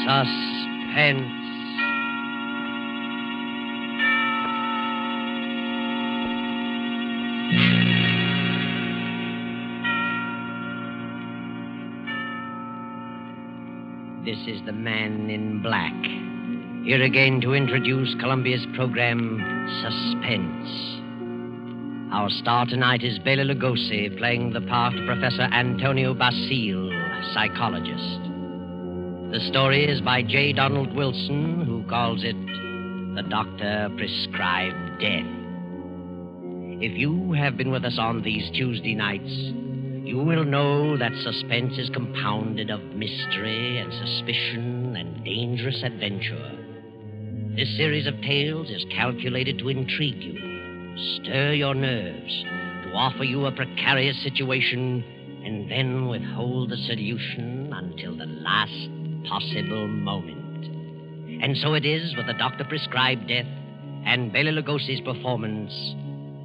Suspense. This is the Man in Black. Here again to introduce Columbia's program, Suspense. Our star tonight is Bela Lugosi, playing the part of Professor Antonio Basile, psychologist. The story is by J. Donald Wilson, who calls it The Doctor Prescribed Death. If you have been with us on these Tuesday nights, you will know that suspense is compounded of mystery and suspicion and dangerous adventure. This series of tales is calculated to intrigue you, stir your nerves, to offer you a precarious situation, and then withhold the solution until the last possible moment. And so it is with the Doctor Prescribed Death and Bela Lugosi's performance.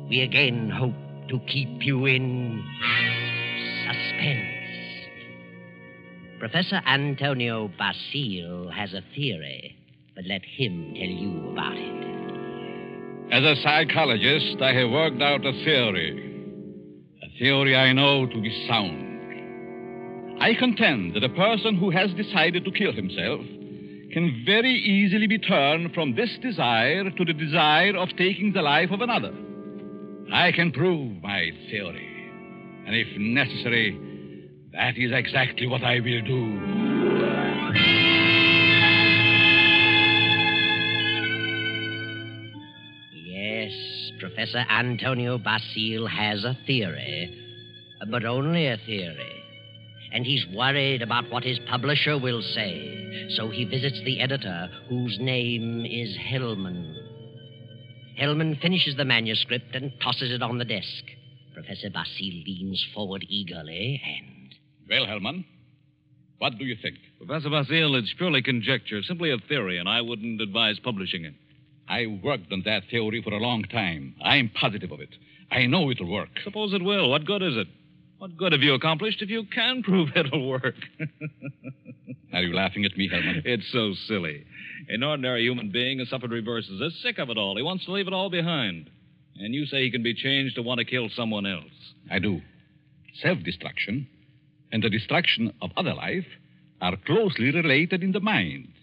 We again hope to keep you in suspense. Professor Antonio Basile has a theory, but let him tell you about it. As a psychologist, I have worked out a theory I know to be sound. I contend that a person who has decided to kill himself can very easily be turned from this desire to the desire of taking the life of another. I can prove my theory, and if necessary, that is exactly what I will do. Professor Antonio Basile has a theory, but only a theory. And he's worried about what his publisher will say, so he visits the editor, whose name is Hellman. Hellman finishes the manuscript and tosses it on the desk. Professor Basile leans forward eagerly and... Well, Hellman, what do you think? Professor Basile, it's purely conjecture, simply a theory, and I wouldn't advise publishing it. I worked on that theory for a long time. I'm positive of it. I know it'll work. Suppose it will. What good is it? What good have you accomplished if you can prove it'll work? Are you laughing at me, Hellman? It's so silly. An ordinary human being has suffered reverses. Is sick of it all. He wants to leave it all behind. And you say he can be changed to want to kill someone else. I do. Self-destruction and the destruction of other life are closely related in the mind.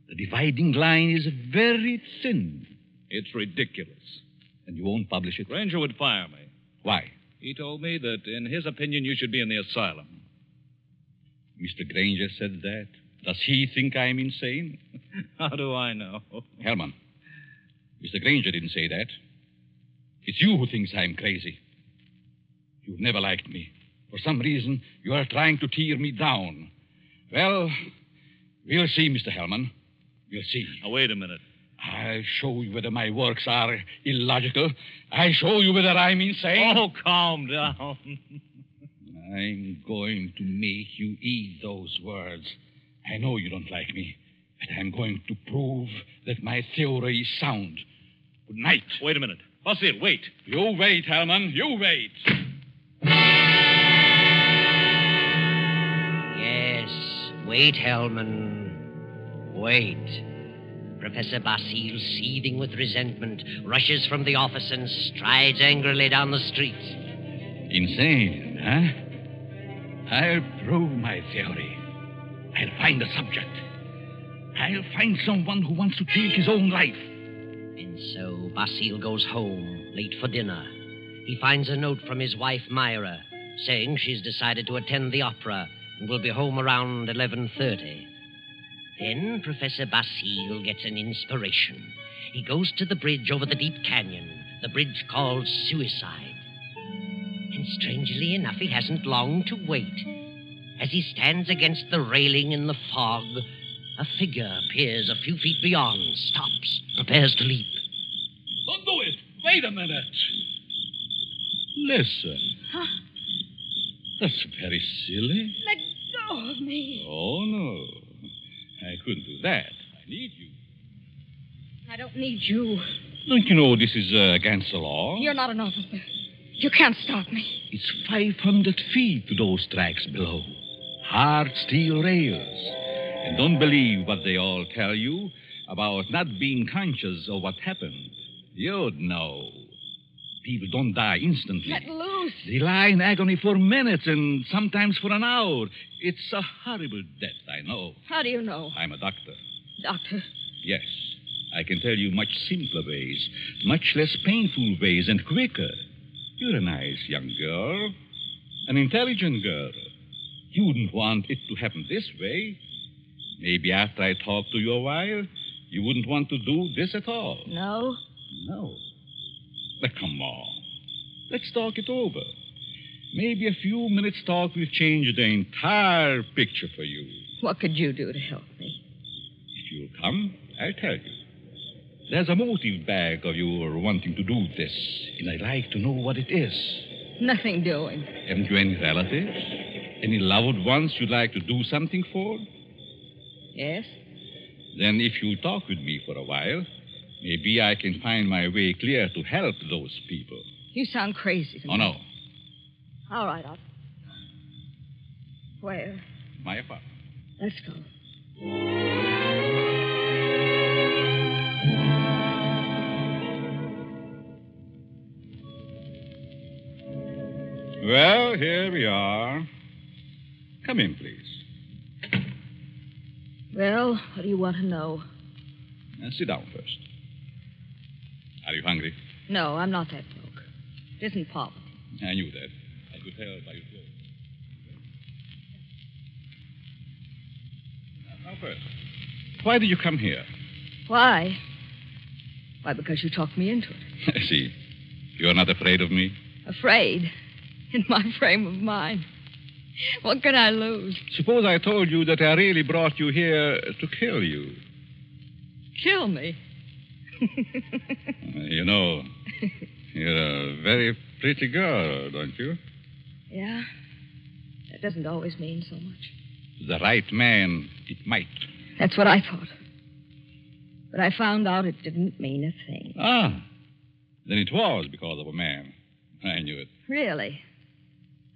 The dividing line is very thin. It's ridiculous. And you won't publish it? Granger would fire me. Why? He told me that, in his opinion, you should be in the asylum. Mr. Granger said that. Does he think I'm insane? How do I know? Hellman, Mr. Granger didn't say that. It's you who thinks I'm crazy. You've never liked me. For some reason, you are trying to tear me down. Well, we'll see, Mr. Hellman. We'll see. Now, wait a minute. I'll show you whether my works are illogical. I'll show you whether I'm insane. Oh, calm down. I'm going to make you eat those words. I know you don't like me, but I'm going to prove that my theory is sound. Good night. Wait a minute. Basile, wait. You wait, Hellman. You wait. Yes, wait, Hellman. Wait. Professor Basile, seething with resentment, rushes from the office and strides angrily down the street. Insane, huh? I'll prove my theory. I'll find a subject. I'll find someone who wants to take his own life. And so Basile goes home, late for dinner. He finds a note from his wife, Myra, saying she's decided to attend the opera and will be home around 11:30. Then Professor Basile gets an inspiration. He goes to the bridge over the deep canyon, the bridge called Suicide. And strangely enough, he hasn't long to wait. As he stands against the railing in the fog, a figure appears a few feet beyond, stops, prepares to leap. Don't do it. Wait a minute. Listen. Huh? That's very silly. Let go of me. Oh, no. I couldn't do that. I need you. I don't need you. Don't you know this is against the law? You're not an officer. You can't stop me. It's 500 feet to those tracks below. Hard steel rails. And don't believe what they all tell you about not being conscious of what happened. You'd know. People don't die instantly. Let loose. They lie in agony for minutes and sometimes for an hour. It's a horrible death, I know. How do you know? I'm a doctor. Doctor. Yes, I can tell you much simpler ways, much less painful ways, and quicker. You're a nice young girl, an intelligent girl. You wouldn't want it to happen this way. Maybe after I talk to you a while, you wouldn't want to do this at all. No? No. Now, come on. Let's talk it over. Maybe a few minutes' talk will change the entire picture for you. What could you do to help me? If you'll come, I'll tell you. There's a motive back of your wanting to do this, and I'd like to know what it is. Nothing doing. Haven't you any relatives? Any loved ones you'd like to do something for? Yes? Then if you talk with me for a while, maybe I can find my way clear to help those people. You sound crazy to me. Oh, no. All right, I'll... Where? My apartment. Let's go. Well, here we are. Come in, please. Well, what do you want to know? Sit down first. Are you hungry? No, I'm not that broke. It isn't poverty. I knew that. I could tell by your clothes. Now, first, why did you come here? Why? Why, because you talked me into it. I see. You're not afraid of me? Afraid? In my frame of mind. What can I lose? Suppose I told you that I really brought you here to kill you. Kill me? You know, you're a very pretty girl, don't you? Yeah? That doesn't always mean so much. The right man, it might. That's what I thought. But I found out it didn't mean a thing. Ah, then it was because of a man. I knew it. Really?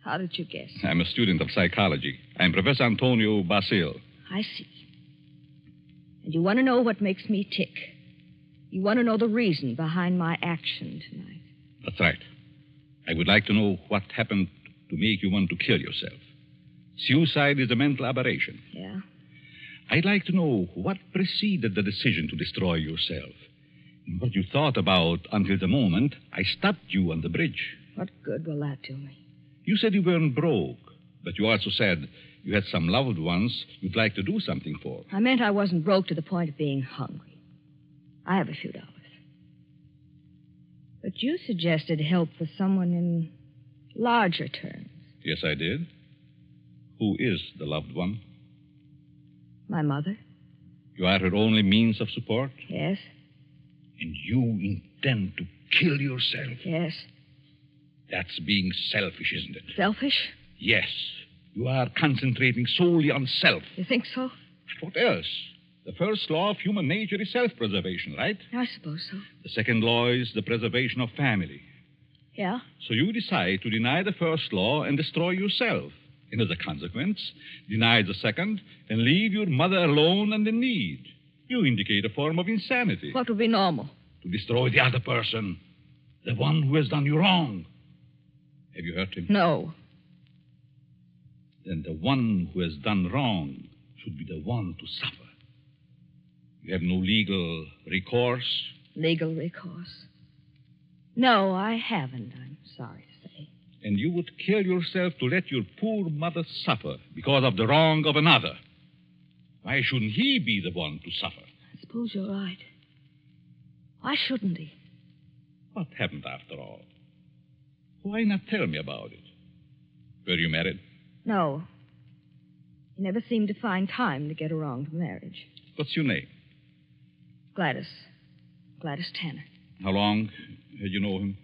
How did you guess? I'm a student of psychology. I'm Professor Antonio Basil. I see. And you want to know what makes me tick. You want to know the reason behind my action tonight. That's right. I would like to know what happened to make you want to kill yourself. Suicide is a mental aberration. Yeah? I'd like to know what preceded the decision to destroy yourself. And what you thought about until the moment I stopped you on the bridge. What good will that do me? You said you weren't broke, but you also said you had some loved ones you'd like to do something for. I meant I wasn't broke to the point of being hungry. I have a few dollars. But you suggested help for someone in larger terms. Yes, I did. Who is the loved one? My mother? You are her only means of support? Yes. And you intend to kill yourself? Yes. That's being selfish, isn't it? Selfish? Yes. You are concentrating solely on self. You think so? What else? The first law of human nature is self-preservation, right? I suppose so. The second law is the preservation of family. Yeah? So you decide to deny the first law and destroy yourself. And as a consequence, deny the second and leave your mother alone and in need. You indicate a form of insanity. What would be normal? To destroy the other person. The one who has done you wrong. Have you hurt him? No. Then the one who has done wrong should be the one to suffer. You have no legal recourse? Legal recourse? No, I haven't, I'm sorry to say. And you would kill yourself to let your poor mother suffer because of the wrong of another. Why shouldn't he be the one to suffer? I suppose you're right. Why shouldn't he? What happened after all? Why not tell me about it? Were you married? No. He never seemed to find time to get around to marriage. What's your name? Gladys. Gladys Tanner. How long had you known him?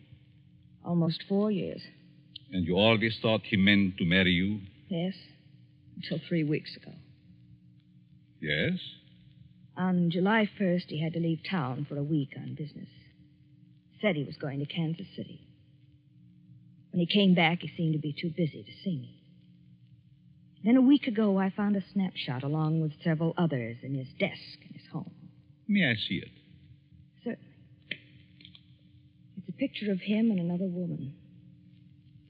Almost 4 years. And you always thought he meant to marry you? Yes. Until 3 weeks ago. Yes? On July 1st, he had to leave town for a week on business. Said he was going to Kansas City. When he came back, he seemed to be too busy to see me. Then a week ago, I found a snapshot along with several others in his desk in his home. May I see it? Certainly. It's a picture of him and another woman.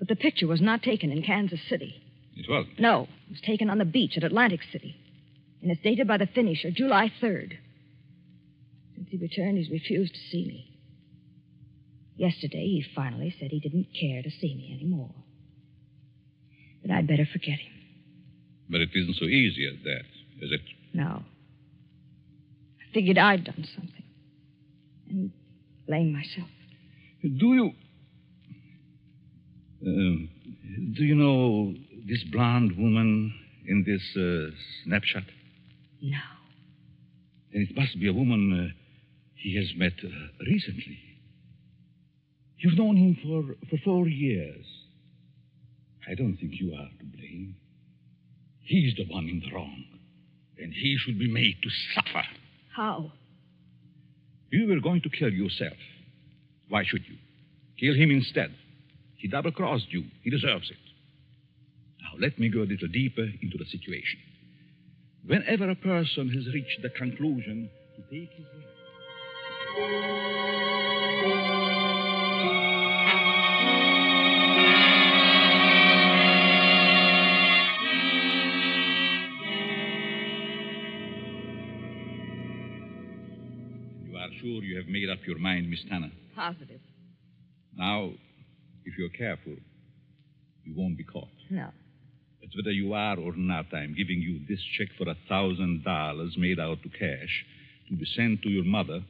But the picture was not taken in Kansas City. It wasn't. No, it was taken on the beach at Atlantic City. And it's dated by the finisher, July 3rd. Since he returned, he's refused to see me. Yesterday, he finally said he didn't care to see me anymore. That I'd better forget him. But it isn't so easy as that, is it? No. I figured I'd done something. And blame myself. Do you know this blonde woman in this snapshot? No. Then it must be a woman he has met recently. You've known him for 4 years. I don't think you are to blame. He's the one in the wrong. And he should be made to suffer. How? You were going to kill yourself. Why should you? Kill him instead. He double-crossed you. He deserves it. Now, let me go a little deeper into the situation. Whenever a person has reached the conclusion to take his life... You are sure you have made up your mind, Miss Tanner? Positive. Now, if you're careful, you won't be caught. No. But whether you are or not, I'm giving you this check for $1,000 made out to cash to be sent to your mother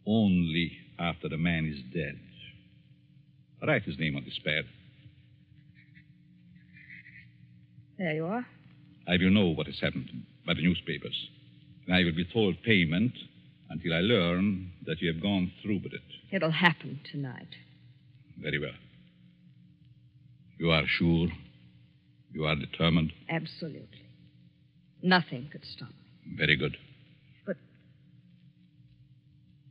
only after the man is dead. Write his name on this pad. There you are. I will know what has happened by the newspapers. And I will withhold payment until I learn that you have gone through with it. It'll happen tonight. Very well. You are sure? You are determined? Absolutely. Nothing could stop me. Very good. But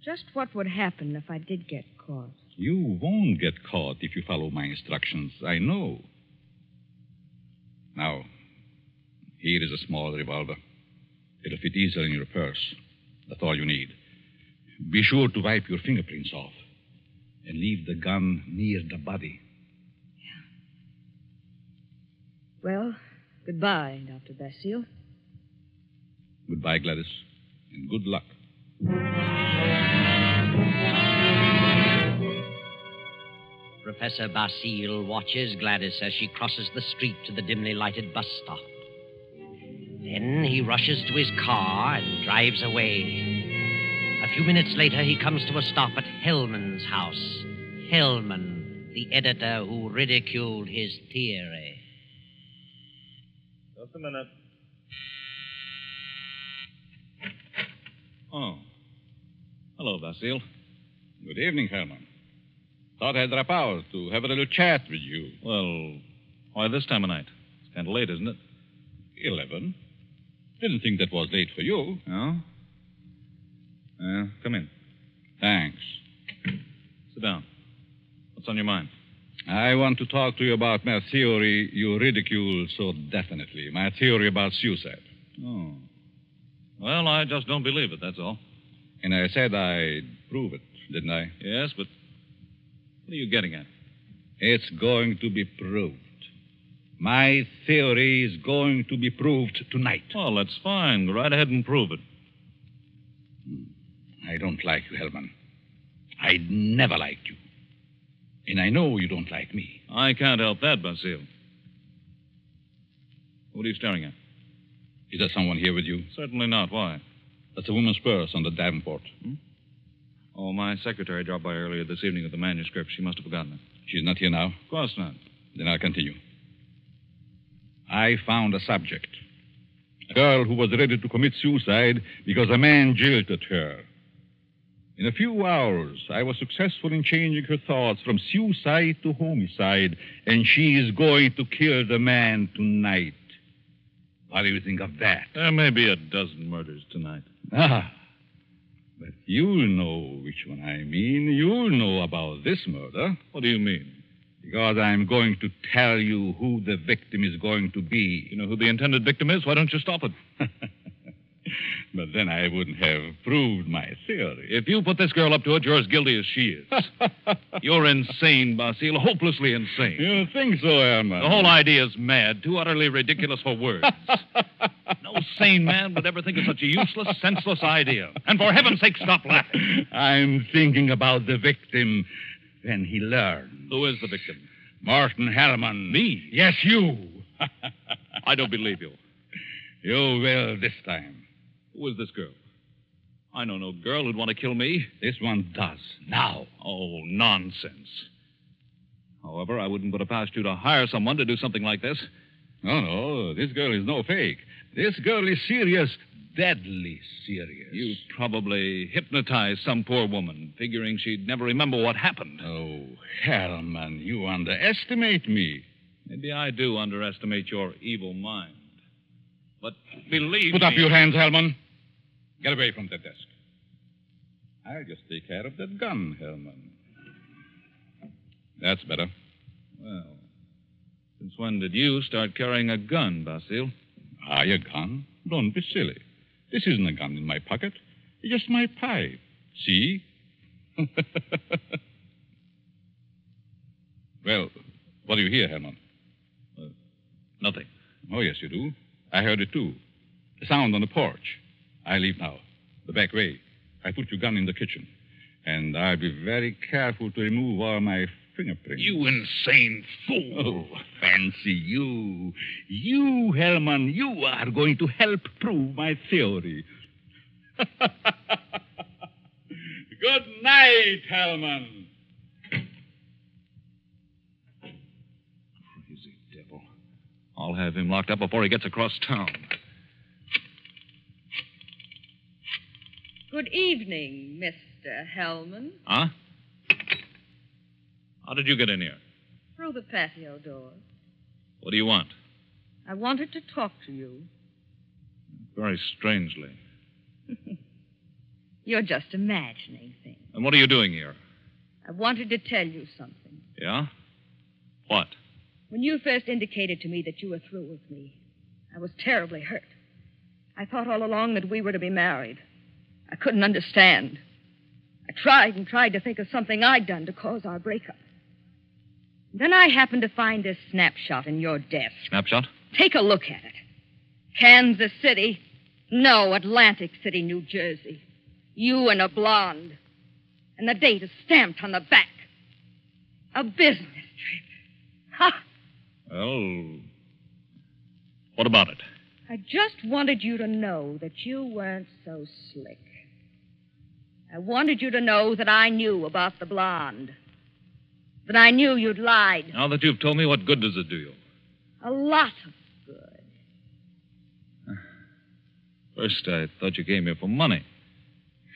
just what would happen if I did get caught? You won't get caught if you follow my instructions. I know. Now, here is a small revolver. It'll fit easily in your purse. That's all you need. Be sure to wipe your fingerprints off and leave the gun near the body. Well, goodbye, Dr. Basile. Goodbye, Gladys, and good luck. Professor Basile watches Gladys as she crosses the street to the dimly lighted bus stop. Then he rushes to his car and drives away. A few minutes later, he comes to a stop at Hellman's house. Hellman, the editor who ridiculed his theory. Just a minute. Oh. Hello, Basile. Good evening, Herman. Thought I'd drop out to have a little chat with you. Well, why this time of night? It's kind of late, isn't it? 11. Didn't think that was late for you. No? Come in. Thanks. Sit down. What's on your mind? I want to talk to you about my theory you ridicule so definitely. My theory about suicide. Oh. Well, I just don't believe it, that's all. And I said I'd prove it, didn't I? Yes, but what are you getting at? It's going to be proved. My theory is going to be proved tonight. Well, that's fine. Go right ahead and prove it. I don't like you, Hellman. I never liked you. And I know you don't like me. I can't help that, Basile. What are you staring at? Is there someone here with you? Certainly not. Why? That's a woman's purse on the Davenport. Oh, my secretary dropped by earlier this evening with the manuscript. She must have forgotten it. She's not here now? Of course not. Then I'll continue. I found a subject. A girl who was ready to commit suicide because a man jilted her. In a few hours, I was successful in changing her thoughts from suicide to homicide, and she is going to kill the man tonight. What do you think of that? There may be a dozen murders tonight. Ah, but you'll know which one I mean. You'll know about this murder. What do you mean? Because I'm going to tell you who the victim is going to be. You know who the intended victim is? Why don't you stop it? But then I wouldn't have proved my theory. If you put this girl up to it, you're as guilty as she is. You're insane, Basile, hopelessly insane. You think so, Herman? The whole idea is mad, too utterly ridiculous for words. No sane man would ever think of such a useless, senseless idea. And for heaven's sake, stop laughing. I'm thinking about the victim when he learned. Who is the victim? Martin Hellman. Me? Yes, you. I don't believe you. You will this time. Who is this girl? I know no girl who'd want to kill me. This one does. Now. Oh, nonsense. However, I wouldn't put it past you to hire someone to do something like this. No, this girl is no fake. This girl is serious, deadly serious. You probably hypnotized some poor woman, figuring she'd never remember what happened. Oh, Hellman, you underestimate me. Maybe I do underestimate your evil mind. But believe Put me... up your hands, Hellman. Get away from the desk. I'll just take care of that gun, Hellman. That's better. Well, since when did you start carrying a gun, Basile? A gun? Don't be silly. This isn't a gun in my pocket. It's just my pipe. See? Well, what do you hear, Herman? Nothing. Oh, yes, you do. I heard it, too. A sound on the porch. I leave now. The back way. I put your gun in the kitchen. And I'll be very careful to remove all my fingerprints. You insane fool. Oh, fancy you. You, Hellman, you are going to help prove my theory. Good night, Hellman. Crazy devil. I'll have him locked up before he gets across town. Good evening, Mr. Hellman. Huh? How did you get in here? Through the patio door. What do you want? I wanted to talk to you. Very strangely. You're just imagining things. And what are you doing here? I wanted to tell you something. Yeah? What? When you first indicated to me that you were through with me, I was terribly hurt. I thought all along that we were to be married. I couldn't understand. I tried and tried to think of something I'd done to cause our breakup. Then I happened to find this snapshot in your desk. Snapshot? Take a look at it. Kansas City. No, Atlantic City, New Jersey. You and a blonde. And the date is stamped on the back. A business trip. Ha! Well, what about it? I just wanted you to know that you weren't so slick. I wanted you to know that I knew about the blonde. That I knew you'd lied. Now that you've told me, what good does it do you? A lot of good. First, I thought you came here for money.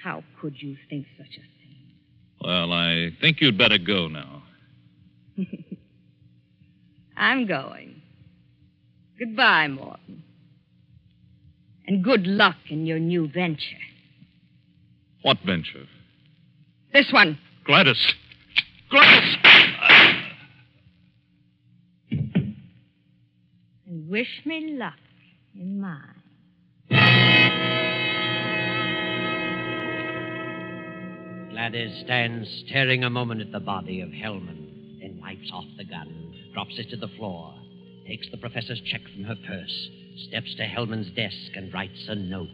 How could you think such a thing? Well, I think you'd better go now. I'm going. Goodbye, Morton. And good luck in your new venture. What venture? This one. Gladys! Gladys! And wish me luck in mine. Gladys stands staring a moment at the body of Hellman, then wipes off the gun, drops it to the floor, takes the professor's check from her purse, steps to Hellman's desk and writes a note.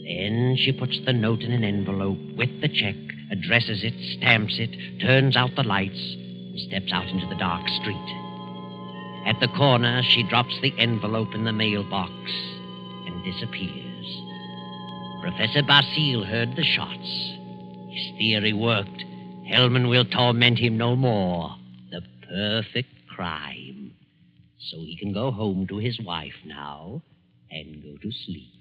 Then she puts the note in an envelope with the check, addresses it, stamps it, turns out the lights, and steps out into the dark street. At the corner, she drops the envelope in the mailbox and disappears. Professor Basile heard the shots. His theory worked. Hellman will torment him no more. The perfect crime. So he can go home to his wife now and go to sleep.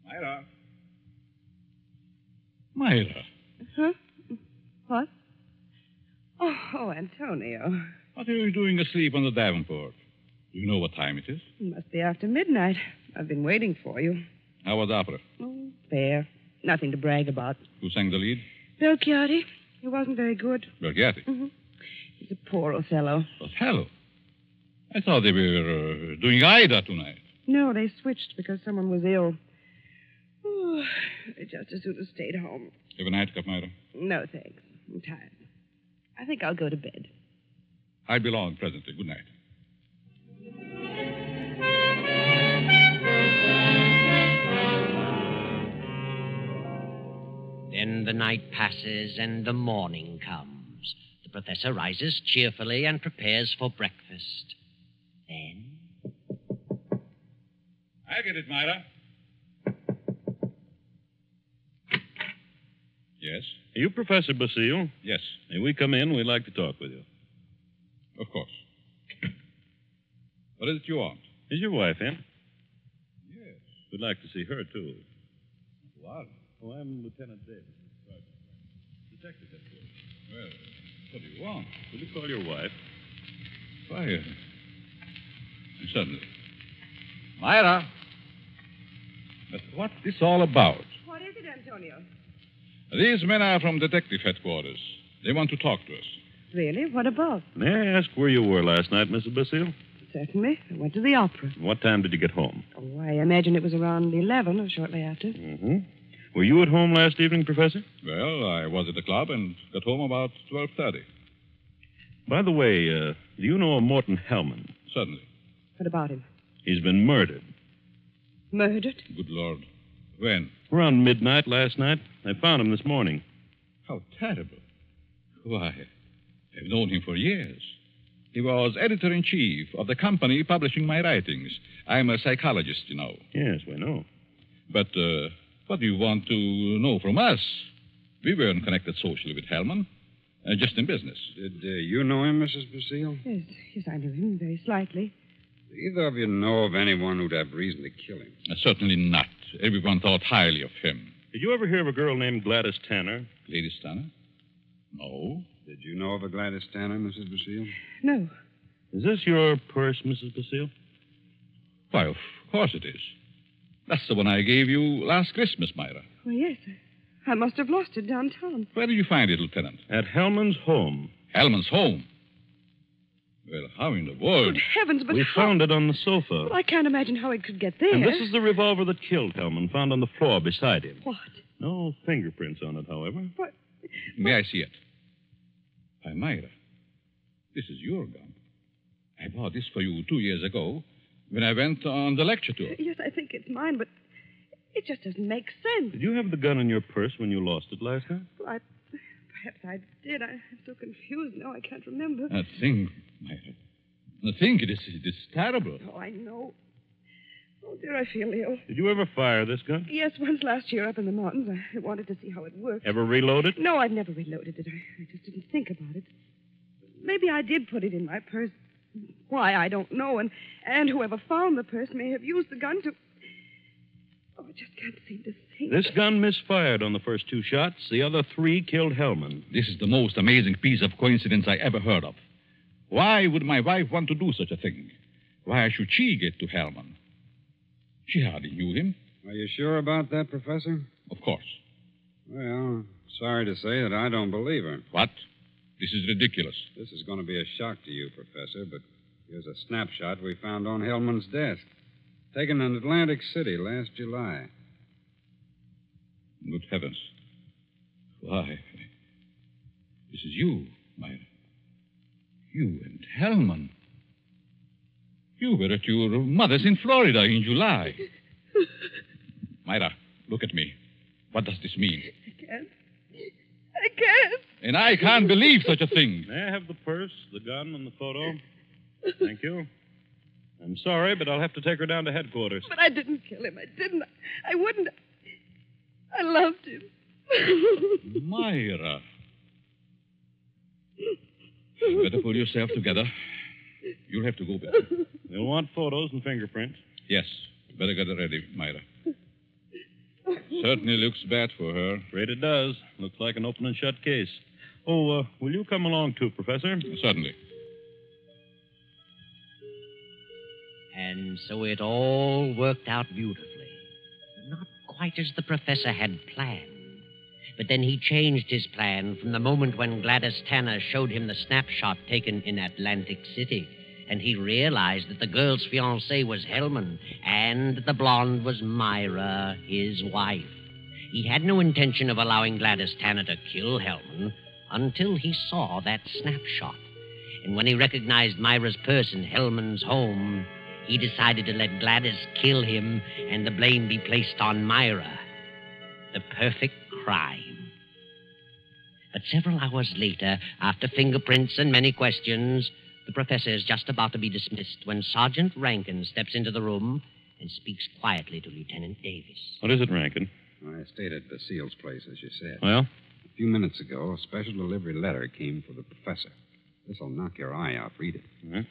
Myra. Myra. Huh? What? Oh, Antonio. What are you doing asleep on the Davenport? You know what time it is. It must be after midnight. I've been waiting for you. How was opera? Oh, fair. Nothing to brag about. Who sang the lead? Bill Chiardi. He wasn't very good. Bergatti? Mm-hmm. He's a poor Othello. Othello? I thought they were doing Ida tonight. No, they switched because someone was ill. Oh, I just as soon have stayed home. Have a nightcap, Myra. No, thanks. I'm tired. I think I'll go to bed. I'll be along presently. Good night. Then the night passes and the morning comes. The professor rises cheerfully and prepares for breakfast. Then... I get it, Myra. Yes? Are you Professor Basile? Yes. May we come in? We'd like to talk with you. Of course. What is it you want? Is your wife in? Yes. We'd like to see her, too. What? Oh, I'm Lieutenant Davis. Detective headquarters. Well, what do you want? Will you call your wife? Why, certainly. Myra. But what's this all about? What is it, Antonio? These men are from detective headquarters. They want to talk to us. Really? What about? May I ask where you were last night, Mrs. Basile? Certainly. I went to the opera. What time did you get home? Oh, I imagine it was around 11 or shortly after. Mm-hmm. Were you at home last evening, Professor? Well, I was at the club and got home about 12:30. By the way, do you know a Morton Hellman? Certainly. What about him? He's been murdered. Murdered? Good Lord. When? Around midnight last night. I found him this morning. How terrible. Why, I've known him for years. He was editor-in-chief of the company publishing my writings. I'm a psychologist, you know. Yes, we know. But what do you want to know from us? We weren't connected socially with Hellman, just in business. Did you know him, Mrs. Basile? Yes, I knew him very slightly. Do either of you know of anyone who'd have reason to kill him? Certainly not. Everyone thought highly of him. Did you ever hear of a girl named Gladys Tanner? Lady Stanner? No. Did you know of a Gladys Tanner, Mrs. Basile? No. Is this your purse, Mrs. Basile? Why, of course it is. That's the one I gave you last Christmas, Myra. Well, yes. I must have lost it downtown. Where did you find it, Lieutenant? At Hellman's home. Hellman's home. Well, how in the world? Good heavens, but We how... found it on the sofa. Well, I can't imagine how it could get there. And this is the revolver that killed Hellman, found on the floor beside him. What? No fingerprints on it, however. What? May I see it? Why, Myra, this is your gun. I bought this for you 2 years ago when I went on the lecture tour. Yes, I think it's mine, but it just doesn't make sense. Did you have the gun in your purse when you lost it last night? Well, perhaps I did. I'm so confused now. I can't remember. That thing, Myra. The thing, it is terrible. Oh, I know. Oh, dear, I feel ill. Did you ever fire this gun? Yes, once last year up in the mountains. I wanted to see how it worked. Ever reload it? No, I've never reloaded it. I just didn't think about it. Maybe I did put it in my purse. Why, I don't know. And whoever found the purse may have used the gun to... Oh, I just can't seem to think. This gun misfired on the first 2 shots. The other 3 killed Hellman. This is the most amazing piece of coincidence I ever heard of. Why would my wife want to do such a thing? Why should she get to Hellman? She hardly knew him. Are you sure about that, Professor? Of course. Well, sorry to say that I don't believe her. What? This is ridiculous. This is going to be a shock to you, Professor, but here's a snapshot we found on Hellman's desk. Taken in Atlantic City last July. Good heavens. Why? This is you, Myra. You and Hellman. You were at your mother's in Florida in July. Myra, look at me. What does this mean? I can't. And I can't believe such a thing. May I have the purse, the gun, and the photo? Thank you. I'm sorry, but I'll have to take her down to headquarters. But I didn't kill him. I didn't. I wouldn't. I loved him. Myra. You better pull yourself together. You'll have to go back. You'll want photos and fingerprints. Yes. Better get it ready, Myra. Certainly looks bad for her. Afraid it does. Looks like an open and shut case. Oh, will you come along, too, Professor? Certainly. And so it all worked out beautifully. Not quite as the professor had planned. But then he changed his plan from the moment when Gladys Tanner showed him the snapshot taken in Atlantic City. And he realized that the girl's fiancé was Hellman, and the blonde was Myra, his wife. He had no intention of allowing Gladys Tanner to kill Hellman until he saw that snapshot. And when he recognized Myra's purse in Hellman's home, he decided to let Gladys kill him and the blame be placed on Myra. The perfect crime. But several hours later, after fingerprints and many questions, the professor is just about to be dismissed when Sergeant Rankin steps into the room and speaks quietly to Lieutenant Davis. What is it, Rankin? I stayed at Basile's place, as you said. Well? A few minutes ago, a special delivery letter came for the professor. This'll knock your eye out. Read it. Huh?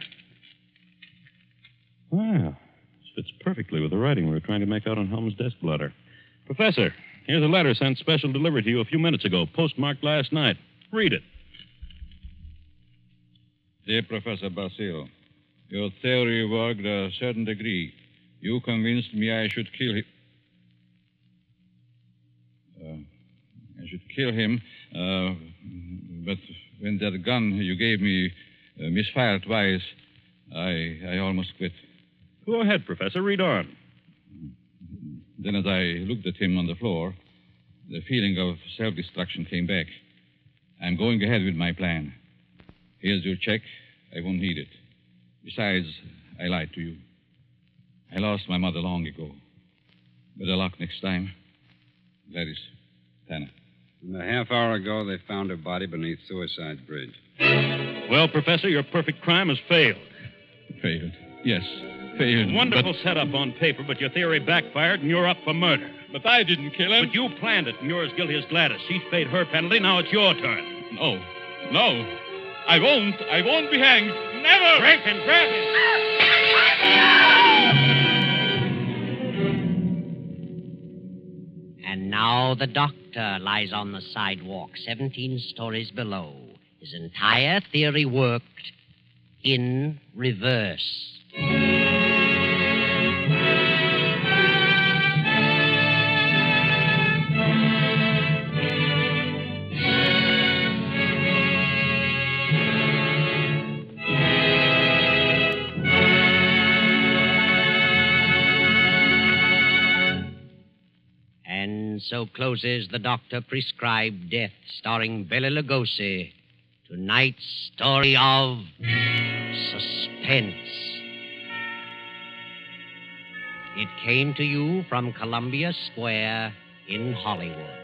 Well, this fits perfectly with the writing we were trying to make out on Helm's desk blotter. Professor, here's a letter sent special delivery to you a few minutes ago, postmarked last night. Read it. Dear Professor Basile, your theory worked a certain degree. You convinced me I should kill him. But when that gun you gave me misfired twice, I almost quit. Go ahead, Professor. Read on. Then as I looked at him on the floor, the feeling of self-destruction came back. I'm going ahead with my plan. Here's your check. I won't need it. Besides, I lied to you. I lost my mother long ago. Better luck next time. Gladys Tanner. And a half hour ago, they found her body beneath Suicide Bridge. Well, Professor, your perfect crime has failed. Failed? Yes, failed. Wonderful setup on paper, but your theory backfired and you're up for murder. But I didn't kill him. But you planned it, and you're as guilty as Gladys. She's paid her penalty. Now it's your turn. No. I won't be hanged. Never! Rankin, grab him! And now the doctor lies on the sidewalk 17 stories below. His entire theory worked in reverse. And so closes the doctor-prescribed death, starring Bela Lugosi. Tonight's story of suspense. It came to you from Columbia Square in Hollywood.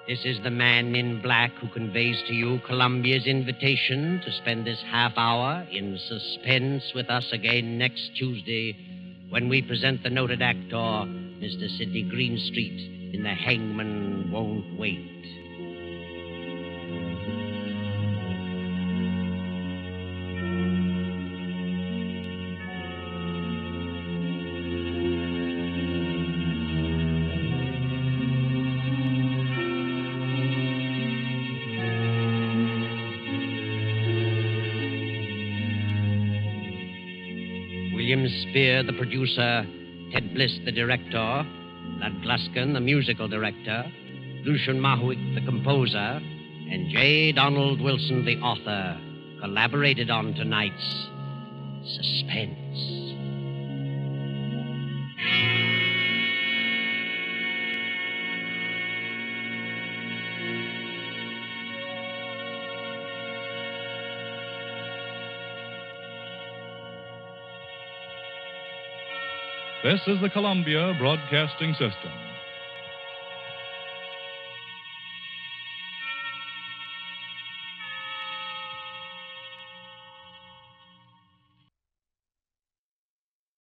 This is the man in black who conveys to you Columbia's invitation to spend this half hour in suspense with us again next Tuesday when we present the noted actor, Mr. Sidney Greenstreet, in The Hangman Won't Wait. William Spear, the producer, Ted Bliss, the director, Lud Gluskin, the musical director, Lucian Mahuik, the composer, and J. Donald Wilson, the author, collaborated on tonight's Suspense. This is the Columbia Broadcasting System.